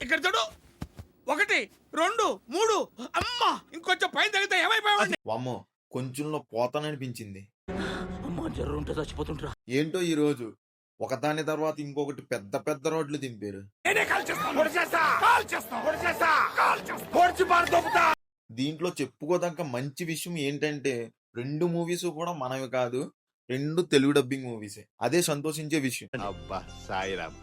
ఇక్కడ చూడు, 1 2 3 అమ్మా, ఇంకొంచెం పైన తగ్గితే ఏమైపోయావండి. వామ్మో, కొంచెంలో పోతాననిపించింది. అమ్మా, జర్రు ఉంటే చచ్చిపోతుంటరా. ఏంటో ఈ రోజు ఒకదాని తర్వాత ఇంకొకటి పెద్ద పెద్ద రోడ్లు దింపారు. దీంట్లో చెప్పుకోదగ్గ మంచి విషయం ఏంటంటే 2 మూవీస్ కూడా మనవి కాదు, 2 తెలుగు డబ్బింగ్ మూవీసే. అదే సంతోషించే విషయం. అబ్బా Sairam.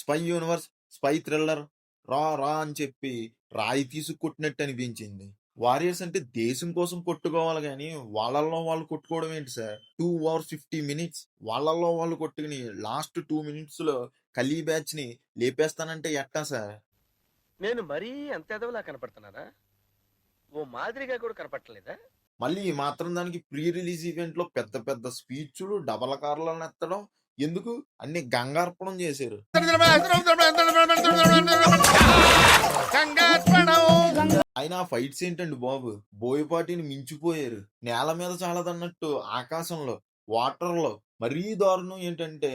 Spy universe, spy thriller రా రా అని చెప్పి రాయి తీసుకొట్టినట్టు అనిపించింది. వారియర్స్ అంటే దేశం కోసం కొట్టుకోవాలి కానీ వాళ్ళల్లో వాళ్ళు కొట్టుకోవడం ఏంటి సార్? 2 hours 50 minutes వాళ్ళల్లో వాళ్ళు కొట్టుకుని లాస్ట్ 2 minutes లో కలీ బ్యాచ్ ని లేపేస్తానంటే ఎట్టా సార్? నేను మరీ అంత ఎదవలా కనపడుతున్నానా? ఓ మాదిరిగా కూడా కనపడలేదా? మళ్ళీ ఈ మాత్రం దానికి ప్రీ రిలీజ్ ఈవెంట్ లో పెద్ద పెద్ద స్పీచ్లు, డబల్ కార్లను ఎత్తడం ఎందుకు? అన్ని గంగార్పణం చేశారు. అయినా ఫైట్స్ ఏంటండి బాబు, బోయపాటిని మించిపోయారు. నేల మీద చాలదన్నట్టు ఆకాశంలో, వాటర్ లో మరీ దారుణం ఏంటంటే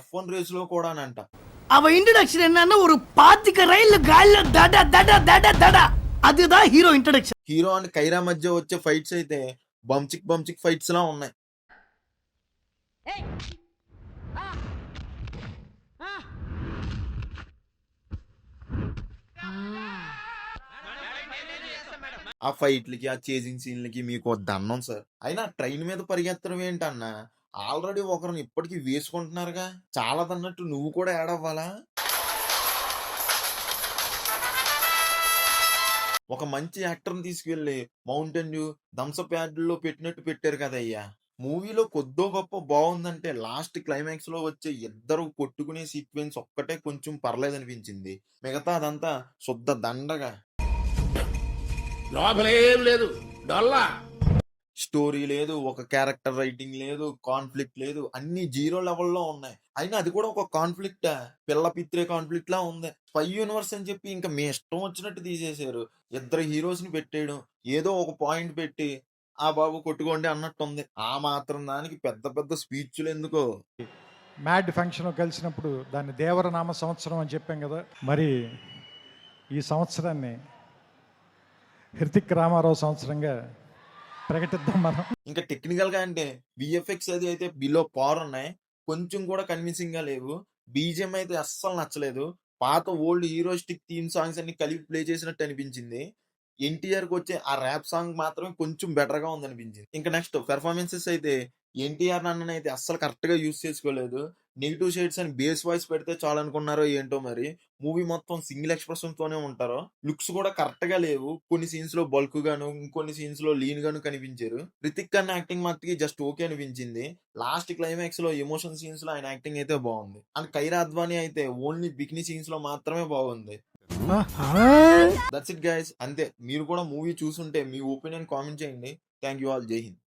F1 రేస్ లో కూడానంట. அவ இன்ட்ரோடக்ஷன் என்னன்னா ஒரு 25 ரயில் கால்ல தட தட தட தட, அதுதான் hero introduction. Hero and Kaira మధ్య వచ్చే ఫైట్స్ అయితే బంచిక్ ఫైట్స్ లా ఉన్నాయి. ఆ ఫైట్లకి, ఆ చేజింగ్ సీన్లకి మీకు దండం సార్. అయినా ట్రైన్ మీద పరిగెత్తడం ఏంటన్నా? ఆల్రెడీ ఒకరిని ఇప్పటికీ వేసుకుంటున్నారుగా, చాలదన్నట్టు నువ్వు కూడా యాడ్ అవ్వాలా? ఒక మంచి యాక్టర్ని తీసుకెళ్లి మౌంటైన్ డ్యూ, థమ్సప్ యాడ్లో పెట్టినట్టు పెట్టారు కదయ్యా. మూవీలో కొద్దో గొప్ప బాగుందంటే లాస్ట్ క్లైమాక్స్ లో వచ్చే ఇద్దరు కొట్టుకునే సీక్వెన్స్ ఒక్కటే కొంచెం పర్లేదనిపించింది. మిగతా అదంతా శుద్ధ దండగా. లోపలేం లేదు, డొల్లా. స్టోరీ లేదు, ఒక క్యారెక్టర్ రైటింగ్ లేదు, కాన్ఫ్లిక్ట్ లేదు, అన్ని 0 లెవెల్లో ఉన్నాయి. అయినా అది కూడా ఒక కాన్ఫ్లిక్టా? పిల్ల పిత్రే కాన్ఫ్లిక్ట్ లా ఉంది. స్పై యూనివర్స్ అని చెప్పి ఇంకా మీ ఇష్టం వచ్చినట్టు తీసేశారు. 2 హీరోస్ ని పెట్టేయడం, ఏదో ఒక పాయింట్ పెట్టి ఆ బాబు కొట్టుకోండి అన్నట్టుంది. ఆ మాత్రం దానికి పెద్ద పెద్ద స్పీచ్లు ఎందుకో. మ్యాడ్ ఫంక్షన్ కలిసినప్పుడు దాన్ని దేవరనామ సంవత్సరం అని చెప్పాం కదా, మరి ఈ సంవత్సరాన్ని హృతిక్ రామారావు సంవత్సరంగా ప్రకటిద్దాం మనం. ఇంకా టెక్నికల్ గా అంటే విఎఫ్ఎక్స్ అది అయితే బిలో పార్ ఉన్నాయి, కొంచెం కూడా కన్విన్సింగ్ గా లేవు. బీజిఎం అయితే అస్సలు నచ్చలేదు. పాత ఓల్డ్ హీరోస్టిక్ థీమ్ సాంగ్స్ అన్ని కలిపి ప్లే చేసినట్టు అనిపించింది. ఎన్టీఆర్ కి వచ్చే ఆ ర్యాప్ సాంగ్ మాత్రమే కొంచెం బెటర్ గా ఉంది అనిపించింది. ఇంకా నెక్స్ట్ పెర్ఫార్మెన్సెస్ అయితే ఎన్టీఆర్ అన్న అయితే అస్సలు కరెక్ట్ గా యూజ్ చేసుకోలేదు. నెగిటివ్ షేడ్స్ అని బేస్ వాయిస్ పెడితే చాలనుకున్నారో ఏంటో మరి. మూవీ మొత్తం సింగిల్ ఎక్స్ప్రెషన్ తోనే ఉంటారు. లుక్స్ కూడా కరెక్ట్ గా లేవు. కొన్ని సీన్స్ లో బల్క్ గాను, ఇంకొన్ని సీన్స్ లో లీన్ గాను కనిపించారు. రితిక్ అన్న యాక్టింగ్ మాత్రమే జస్ట్ ఓకే అనిపించింది. లాస్ట్ క్లైమాక్స్ లో ఎమోషన్ సీన్స్ లో ఆయన యాక్టింగ్ అయితే బాగుంది. అండ్ కైరా అద్వానీ అయితే ఓన్లీ బికినీ సీన్స్ లో మాత్రమే బాగుంది. That's it guys. అంతే. మీరు కూడా మూవీ చూసుంటే మీ ఒపీనియన్ కామెంట్ చేయండి. Thank you all. జై హింద్.